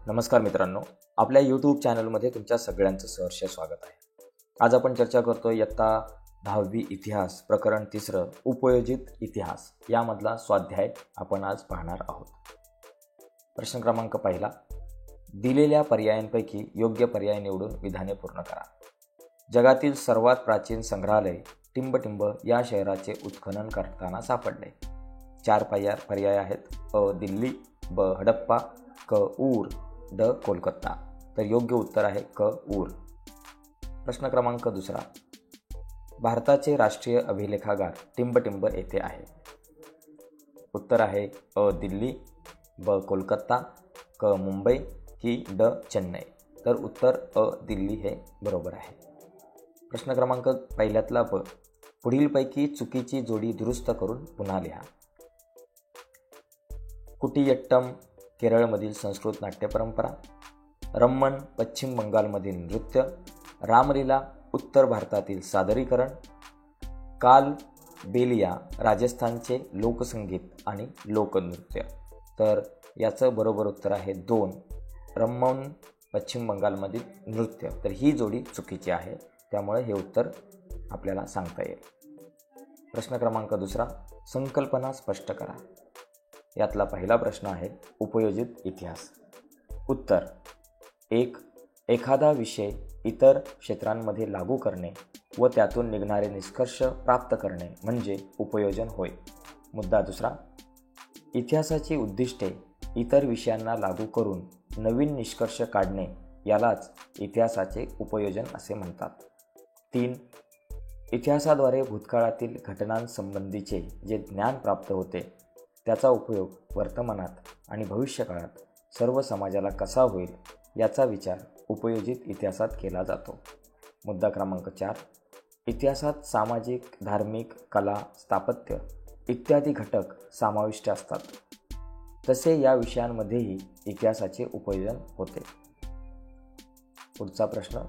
नमस्कार मित्रांनो, आपल्या यूट्यूब चॅनलमध्ये तुमच्या सगळ्यांचं सहर्ष स्वागत आहे. आज आपण चर्चा करतोय इयत्ता 10वी इतिहास प्रकरण 3 उपयोजित इतिहास यामधला स्वाध्याय आपण आज पाहणार आहोत. प्रश्न क्रमांक 1, दिलेल्या पर्यायांपैकी योग्य पर्याय निवडून विधाने पूर्ण करा. जगातील सर्वात प्राचीन संग्रहालय टिंबटिंब या शहराचे उत्खनन करताना सापडले. 4 पर्याय आहेत. अ दिल्ली, ब हडप्पा, क ऊर, ड कोलकाता. तर योग्य उत्तर आहे क ऊर. प्रश्न क्रमांक 2, भारताचे राष्ट्रीय अभिलेखागार टिंबटिंब येथे आहे. उत्तर आहे अ दिल्ली, ब कोलकाता, क मुंबई की ड चेन्नई. तर उत्तर अ दिल्ली हे बरोबर आहे. प्रश्न क्रमांक पहिल्यातला ब, पुढीलपैकी चुकीची जोडी दुरुस्त करून पुन्हा लिहा. कुटियट्टम केरळमधील संस्कृत नाट्य परंपरा, रम्मन पश्चिम बंगालमधील नृत्य, रामलीला उत्तर भारतातील सादरीकरण, काल बेलिया राजस्थानचे लोकसंगीत आणि लोकनृत्य. तर याचं बरोबर उत्तर आहे 2, रम्मन पश्चिम बंगालमधील नृत्य. तर ही जोडी चुकीची आहे, त्यामुळे हे उत्तर आपल्याला सांगता येईल. प्रश्न क्रमांक 2, संकल्पना स्पष्ट करा. यातला पहिला प्रश्न आहे उपयोजित इतिहास. उत्तर 1, एखादा विषय इतर क्षेत्रांमध्ये लागू करणे व त्यातून निघणारे निष्कर्ष प्राप्त करणे म्हणजे उपयोजन होय. मुद्दा 2, इतिहासाची उद्दिष्टे इतर विषयांना लागू करून नवीन निष्कर्ष काढणे यालाच इतिहासाचे उपयोजन असे म्हणतात. 3, इतिहासाद्वारे भूतकाळातील घटनांसंबंधीचे जे ज्ञान प्राप्त होते त्याचा उपयोग वर्तमानात आणि भविष्यकाळात सर्व समाजाला कसा होईल याचा विचार उपयोजित इतिहासात केला जातो. मुद्दा क्रमांक 4, इतिहासात सामाजिक, धार्मिक, कला, स्थापत्य इत्यादी घटक समाविष्ट असतात. तसे या विषयांमध्येही इतिहासाचे उपयोजन होते. पुढचा प्रश्न,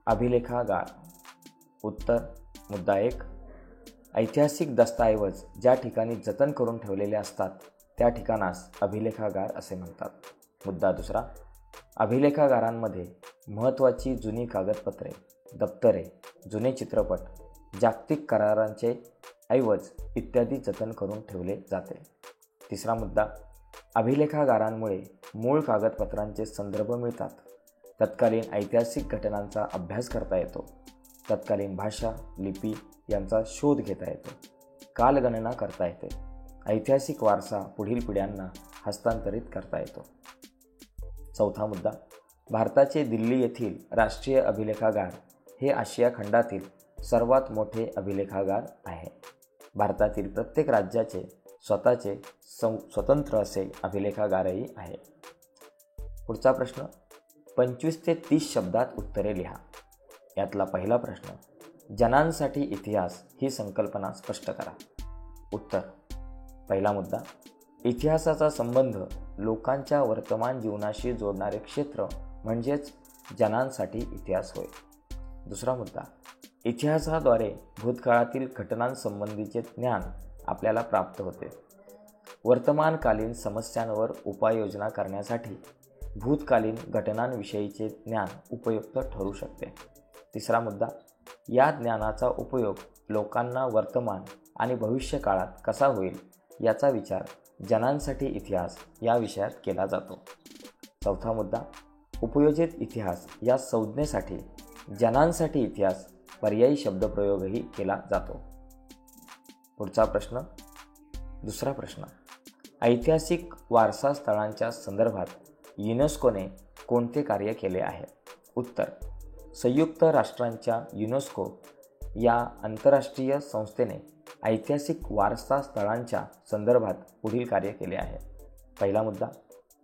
अभिलेखागार. उत्तर मुद्दा 1, ऐतिहासिक दस्तऐवज ज्या ठिकाणी जतन करून ठेवलेले असतात त्या ठिकाणास अभिलेखागार असे म्हणतात. मुद्दा 2, अभिलेखागारांमध्ये महत्त्वाची जुनी कागदपत्रे, दप्तरे, जुने चित्रपट, जागतिक करारांचे ऐवज इत्यादी जतन करून ठेवले जाते. तिसरा मुद्दा, अभिलेखागारांमुळे मूळ कागदपत्रांचे संदर्भ मिळतात. तत्कालीन ऐतिहासिक घटनांचा अभ्यास करता येतो. तत्कालीन भाषा, लिपी यांचा शोध घेता येतो. कालगणना करता येते. ऐतिहासिक वारसा पुढील पिढ्यांना हस्तांतरित करता येतो. चौथा मुद्दा, भारताचे दिल्ली येथील राष्ट्रीय अभिलेखागार हे आशिया खंडातील सर्वात मोठे अभिलेखागार आहे. भारतातील प्रत्येक राज्याचे स्वतःचे स्वतंत्र असे अभिलेखागारही आहे. पुढचा प्रश्न, 25 ते 30 शब्दात उत्तरे लिहा. यातला पहिला प्रश्न, जनांसाठी इतिहास ही संकल्पना स्पष्ट करा. उत्तर, पहिला मुद्दा, इतिहासाचा संबंध लोकांच्या वर्तमान जीवनाशी जोडणारे क्षेत्र म्हणजेच जनांसाठी इतिहास होय. दुसरा मुद्दा, इतिहासाद्वारे भूतकाळातील घटनांसंबंधीचे ज्ञान आपल्याला प्राप्त होते. वर्तमानकालीन समस्यांवर उपाययोजना करण्यासाठी भूतकालीन घटनांविषयीचे ज्ञान उपयुक्त ठरू शकते. तिसरा मुद्दा, या ज्ञानाचा उपयोग लोकांना वर्तमान आणि भविष्य काळात कसा होईल याचा विचार जनांसाठी इतिहास या विषयात केला जातो. चौथा मुद्दा, उपयोजित इतिहास या संज्ञेसाठी जनांसाठी इतिहास पर्यायी शब्दप्रयोगही केला जातो. पुढचा प्रश्न, दुसरा प्रश्न, ऐतिहासिक वारसा स्थळांच्या संदर्भात युनेस्कोने कोणते कार्य केले आहे? उत्तर, संयुक्त राष्ट्रांच्या युनेस्को या आंतरराष्ट्रीय संस्थेने ऐतिहासिक वारसा स्थळांच्या संदर्भात पुढील कार्य केले आहे. पहिला मुद्दा,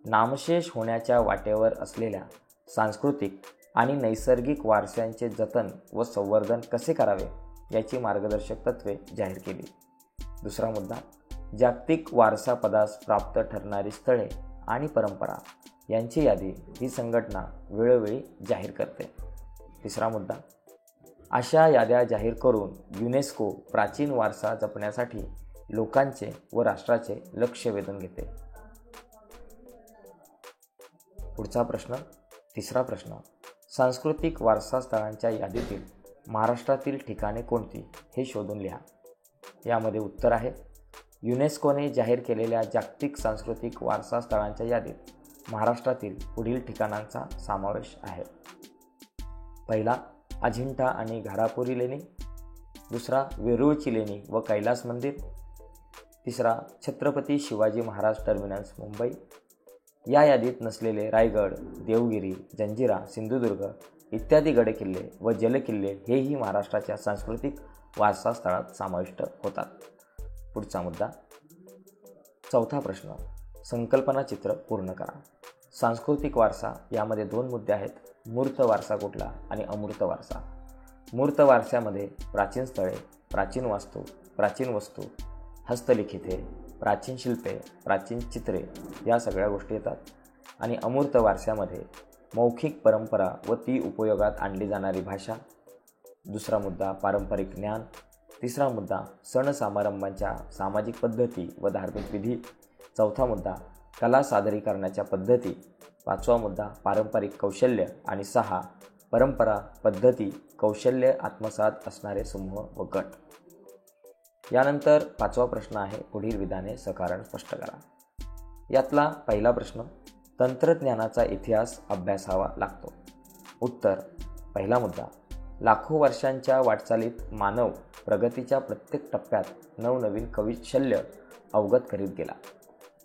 नामशेष होण्याच्या वाटेवर असलेल्या सांस्कृतिक आणि नैसर्गिक वारशांचे जतन व संवर्धन कसे करावे याची मार्गदर्शक तत्त्वे जाहीर केली. दुसरा मुद्दा, जागतिक वारसापदास प्राप्त ठरणारी स्थळे आणि परंपरा यांची यादी ही संघटना वेळोवेळी जाहीर करते. तिसरा मुद्दा, अशा याद्या जाहीर करून युनेस्को प्राचीन वारसा जपण्यासाठी लोकांचे व राष्ट्राचे लक्ष वेधून घेते. पुढचा प्रश्न, तिसरा प्रश्न, सांस्कृतिक वारसा स्थळांच्या यादीतील महाराष्ट्रातील ठिकाणे कोणती हे शोधून लिहा. यामध्ये उत्तर आहे, युनेस्कोने जाहीर केलेल्या जागतिक सांस्कृतिक वारसा स्थळांच्या यादीत महाराष्ट्रातील पुढील ठिकाणांचा समावेश आहे. पहिला, अजिंठा आणि घारापुरी लेणी. दुसरा, वेरूळची लेणी व कैलास मंदिर. तिसरा, छत्रपती शिवाजी महाराज टर्मिनस मुंबई. या यादीत नसलेले रायगड, देवगिरी, जंजिरा, सिंधुदुर्ग इत्यादी गडकिल्ले व जलकिल्ले हेही महाराष्ट्राच्या सांस्कृतिक वारसा स्थळात समाविष्ट होतात. पुढचा मुद्दा, चौथा प्रश्न, संकल्पना चित्र पूर्ण करा. सांस्कृतिक वारसा यामध्ये 2 मुद्दे आहेत, मूर्त वारसा कुठला आणि अमूर्त वारसा. मूर्त वारसामध्ये प्राचीन स्थळे, प्राचीन वास्तू, प्राचीन वस्तू, हस्तलिखिते, प्राचीन शिल्पे, प्राचीन चित्रे या सगळ्या गोष्टी येतात. आणि अमूर्त वारसामध्ये मौखिक परंपरा व ती उपयोगात आणली जाणारी भाषा. दुसरा मुद्दा, पारंपरिक ज्ञान. तिसरा मुद्दा, सण समारंभांच्या सामाजिक पद्धती व धार्मिक विधी. चौथा मुद्दा, कला सादरीकरणाच्या पद्धती. पाचवा मुद्दा, पारंपरिक कौशल्य. आणि 6, परंपरा, पद्धती, कौशल्य आत्मसात असणारे समूह व गट. यानंतर 5वा प्रश्न आहे, पुढील विधाने सकारण स्पष्ट करा. यातला पहिला प्रश्न, तंत्रज्ञानाचा इतिहास अभ्यासावा लागतो. उत्तर, पहिला मुद्दा, लाखो वर्षांच्या वाटचालीत मानव प्रगतीच्या प्रत्येक टप्प्यात नवनवीन कौशल्य अवगत करीत गेला.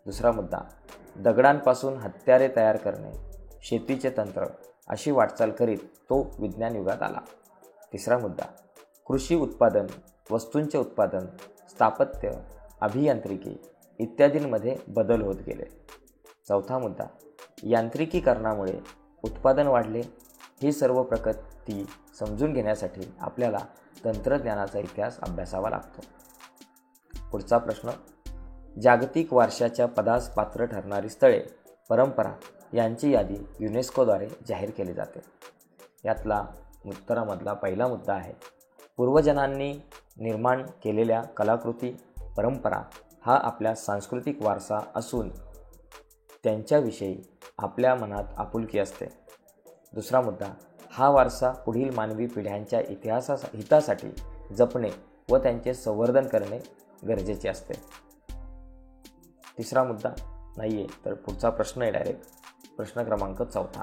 दुसरा मुद्दा, दगडांपासून हत्यारे तयार करणे, शेतीचे तंत्र अशी वाटचाल करीत तो विज्ञान युगात आला. तिसरा मुद्दा, कृषी उत्पादन, वस्तूंचे उत्पादन, स्थापत्य, अभियांत्रिकी इत्यादींमध्ये बदल होत गेले. चौथा मुद्दा, यांत्रिकीकरणामुळे उत्पादन वाढले. ही सर्व प्रगती समजून घेण्यासाठी आपल्याला तंत्रज्ञानाचा इतिहास अभ्यासावा लागतो. पुढचा प्रश्न, जागतिक वारशाच्या पदास पात्र ठरणारी स्थळे, परंपरा यांची यादी युनेस्कोद्वारे जाहीर केली जाते. यातला उत्तरामधला पहिला मुद्दा आहे, पूर्वजनांनी निर्माण केलेल्या कलाकृती, परंपरा हा आपल्या सांस्कृतिक वारसा असून त्यांच्याविषयी आपल्या मनात आपुलकी असते. दुसरा मुद्दा, हा वारसा पुढील मानवी पिढ्यांच्या हितासाठी जपणे व त्यांचे संवर्धन करणे गरजेचे असते. तिसरा मुद्दा नाही आहे, तर पुढचा प्रश्न आहे डायरेक्ट प्रश्न क्रमांक 4.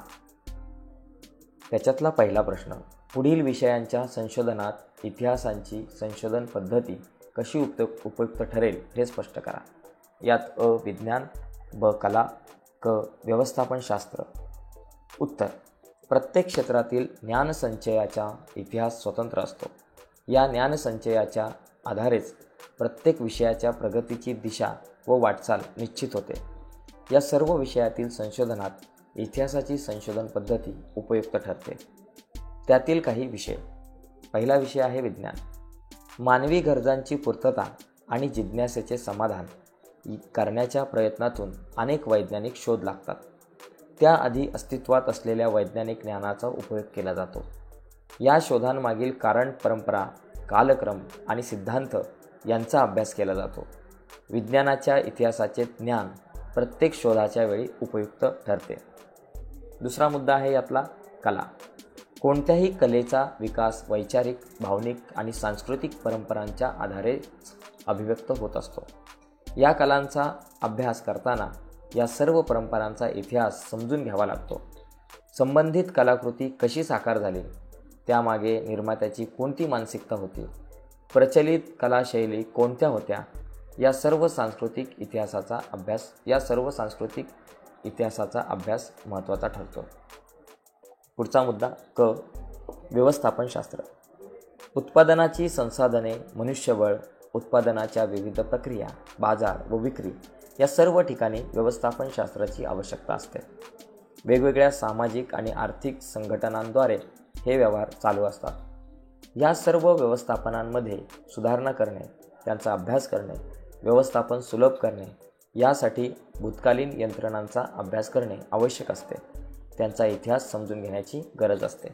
त्याच्यातला पहिला प्रश्न, पुढील विषयांच्या संशोधनात इतिहासांची संशोधन पद्धती कशी उपयुक्त ठरेल हे स्पष्ट करा. यात अ, विज्ञान, ब, कला, क, व्यवस्थापनशास्त्र. उत्तर, प्रत्येक क्षेत्रातील ज्ञानसंचयाचा इतिहास स्वतंत्र असतो. या ज्ञानसंचयाच्या आधारेच प्रत्येक विषयाच्या प्रगतीची दिशा व वाटचाल निश्चित होते. या सर्व विषयातील संशोधनात इतिहासाची संशोधन पद्धती उपयुक्त ठरते. त्यातील काही विषय. पहिला विषय आहे विज्ञान. मानवी गरजांची पूर्तता आणि जिज्ञासेचे समाधान करण्याच्या प्रयत्नातून अनेक वैज्ञानिक शोध लागतात. त्याआधी अस्तित्वात असलेल्या वैज्ञानिक ज्ञानाचा उपयोग केला जातो. या शोधांमागील कारण, परंपरा, कालक्रम आणि सिद्धांत यांचा अभ्यास केला जातो. विज्ञानाच्या इतिहासाचे ज्ञान प्रत्येक शोधाच्या वेळी उपयुक्त ठरते. दुसरा मुद्दा आहे यातला कला. कोणत्याही कलेचा विकास वैचारिक, भावनिक आणि सांस्कृतिक परंपरांच्या आधारे अभिव्यक्त होत असतो. या कलांचा अभ्यास करताना या सर्व परंपरांचा इतिहास समजून घ्यावा लागतो. संबंधित कलाकृती कशी साकार झाली, त्यामागे निर्मात्याची कोणती मानसिकता होती, प्रचलित कलाशैली कोणत्या होत्या, या सर्व सांस्कृतिक इतिहासाचा अभ्यास महत्त्वाचा ठरतो. पुढचा मुद्दा क, व्यवस्थापनशास्त्र. उत्पादनाची संसाधने, मनुष्यबळ, उत्पादनाच्या विविध प्रक्रिया, बाजार व विक्री या सर्व ठिकाणी व्यवस्थापनशास्त्राची आवश्यकता असते. वेगवेगळ्या सामाजिक आणि आर्थिक संघटनांद्वारे हे व्यवहार चालू असतात. या सर्व व्यवस्थापनांमध्ये सुधारणा करणे, त्यांचा अभ्यास करणे, व्यवस्थापन सुलभ करणे यासाठी भूतकालीन यंत्रणांचा अभ्यास करणे आवश्यक असते. त्यांचा इतिहास समजून घेण्याची गरज असते.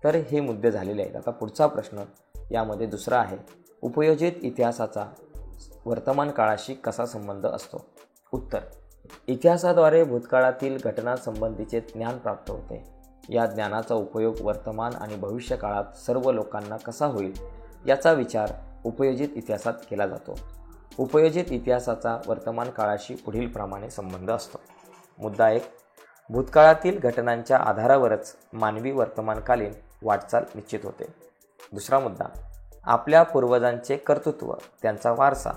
तर हे मुद्दे झालेले आहेत. आता पुढचा प्रश्न यामध्ये दुसरा आहे, उपयोजित इतिहासाचा वर्तमान काळाशी कसा संबंध असतो. उत्तर, इतिहासाद्वारे भूतकाळातील घटनांसंबंधीचे ज्ञान प्राप्त होते. या ज्ञानाचा उपयोग वर्तमान आणि भविष्य काळात सर्व लोकांना कसा होईल याचा विचार उपयोजित इतिहासात केला जातो. उपयोजित इतिहासाचा वर्तमान काळाशी पुढीलप्रमाणे संबंध असतो. मुद्दा 1. भूतकाळातील घटनांच्या आधारावरच मानवी वर्तमानकालीन वाटचाल निश्चित होते. दुसरा मुद्दा, आपल्या पूर्वजांचे कर्तृत्व, त्यांचा वारसा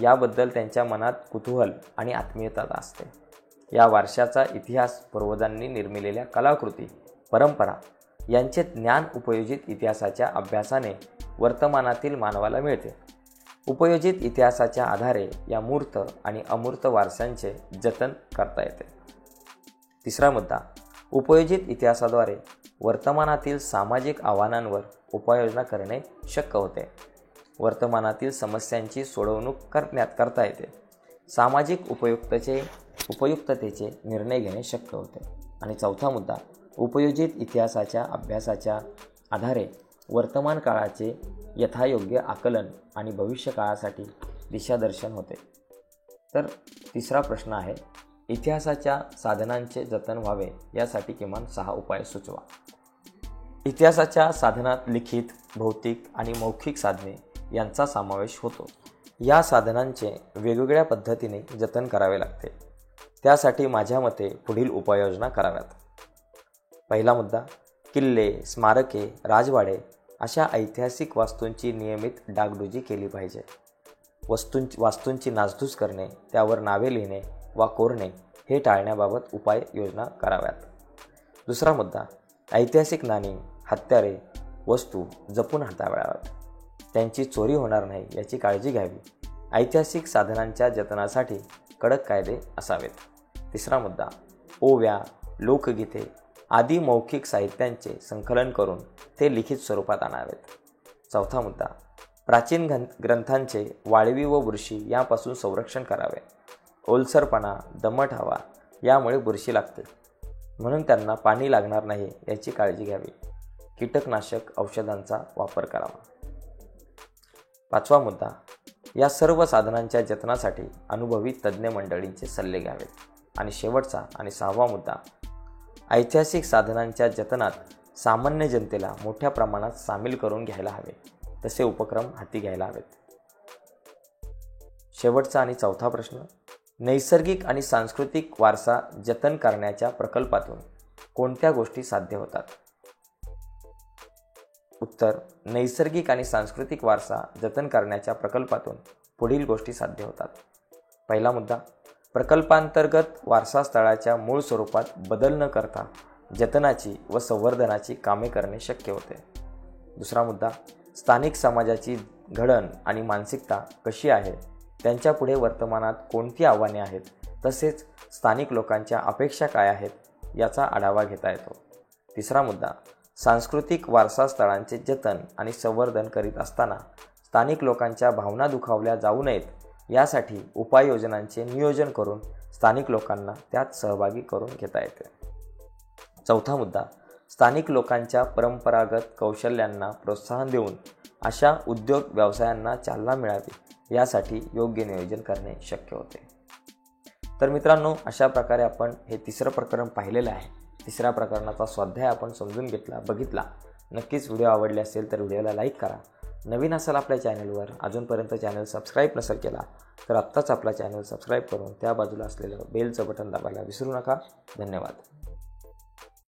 याबद्दल त्यांच्या मनात कुतूहल आणि आत्मीयता असते. या वारशाचा इतिहास, पूर्वजांनी निर्मिलेल्या कलाकृती, परंपरा यांचे ज्ञान उपयोजित इतिहासाच्या अभ्यासाने वर्तमानातील मानवाला मिळते. उपयोजित इतिहासाच्या आधारे या मूर्त आणि अमूर्त वारशांचे जतन करता येते. तिसरा मुद्दा, उपयोजित इतिहासाद्वारे वर्तमानातील सामाजिक आव्हानांवर उपाययोजना करणे शक्य होते. वर्तमानातील समस्यांची सोडवणूक करता येते. सामाजिक उपयुक्ततेचे निर्णय घेणे शक्य होते. आणि चौथा मुद्दा, उपयोजित इतिहासाच्या अभ्यासाच्या आधारे वर्तमान काळाचे यथायोग्य आकलन आणि भविष्य काळासाठी दिशादर्शन होते. तर तिसरा प्रश्न आहे, इतिहासाच्या साधनांचे जतन व्हावे यासाठी किमान 6 उपाय सुचवा. इतिहासाच्या साधनात लिखित, भौतिक आणि मौखिक साधने यांचा समावेश होतो. या साधनांचे वेगवेगळ्या पद्धतीने जतन करावे लागते. त्यासाठी माझ्या मते पुढील उपाययोजना कराव्यात. पहिला मुद्दा, किल्ले, स्मारके, राजवाडे अशा ऐतिहासिक वास्तूंची नियमित डागडुजी केली पाहिजे. वास्तूंची नासधूस करणे, त्यावर नावे लिहिणे वा कोरणे हे टाळण्याबाबत उपाययोजना कराव्यात. दुसरा मुद्दा, ऐतिहासिक नाणी, हत्यारे, वस्तू जपून हाताळाव्यात. त्यांची चोरी होणार नाही याची काळजी घ्यावी. ऐतिहासिक साधनांच्या जतनासाठी कडक कायदे असावेत. तिसरा मुद्दा, ओव्या, लोकगीते आदी मौखिक साहित्यांचे संकलन करून ते लिखित स्वरूपात आणावेत. चौथा मुद्दा, प्राचीन ग्रंथांचे वाळवी व बुरशी यापासून संरक्षण करावे. ओलसरपणा, दमट हवा यामुळे बुरशी लागते, म्हणून त्यांना पाणी लागणार नाही याची काळजी घ्यावी. कीटकनाशक औषधांचा वापर करावा. पाचवा मुद्दा, या सर्व साधनांच्या जतनासाठी अनुभवी तज्ज्ञ मंडळींचे सल्ले घ्यावेत. आणि शेवटचा आणि 6वा मुद्दा, ऐतिहासिक साधनांच्या जतनात सामान्य जनतेला मोठ्या प्रमाणात सामील करून घ्यायला हवे. तसे उपक्रम हाती घ्यायला हवेत. शेवटचा आणि 4था प्रश्न, नैसर्गिक आणि सांस्कृतिक वारसा जतन करण्याच्या प्रकल्पातून कोणत्या गोष्टी साध्य होतात? उत्तर, नैसर्गिक आणि सांस्कृतिक वारसा जतन करण्याच्या प्रकल्पातून पुढील गोष्टी साध्य होतात. पहिला मुद्दा, प्रकल्पांतर्गत वारसास्थळाच्या मूळ स्वरूपात बदल न करता जतनाची व संवर्धनाची कामे करणे शक्य होते. दुसरा मुद्दा, स्थानिक समाजाची घडण आणि मानसिकता कशी आहे, त्यांच्यापुढे वर्तमानात कोणती आव्हाने आहेत, तसेच स्थानिक लोकांच्या अपेक्षा काय आहेत याचा आढावा घेता येतो. तिसरा मुद्दा, सांस्कृतिक वारसास्थळांचे जतन आणि संवर्धन करीत असताना स्थानिक लोकांच्या भावना दुखावल्या जाऊ नयेत यासाठी उपाययोजनांचे नियोजन करून स्थानिक लोकांना त्यात सहभागी करून घेता येते. चौथा मुद्दा, स्थानिक लोकांच्या परंपरागत कौशल्यांना प्रोत्साहन देऊन अशा उद्योग व्यवसायांना चालना मिळावी यासाठी योग्य नियोजन करणे शक्य होते. तर मित्रांनो, अशा प्रकारे आपण हे तिसरं प्रकरण पाहिलेलं आहे. तिसऱ्या प्रकरणाचा स्वाध्याय आपण समजून बघितला. नक्कीच व्हिडिओ आवडले असेल तर व्हिडिओला लाईक करा. नवीन असाल आपल्या चॅनलवर, अजूनपर्यंत चॅनल सबस्क्राईब नसेल केला तर आत्ताच आपला चॅनल सबस्क्राईब करून त्या बाजूला असलेलं बेलचं बटन दाबायला विसरू नका. धन्यवाद.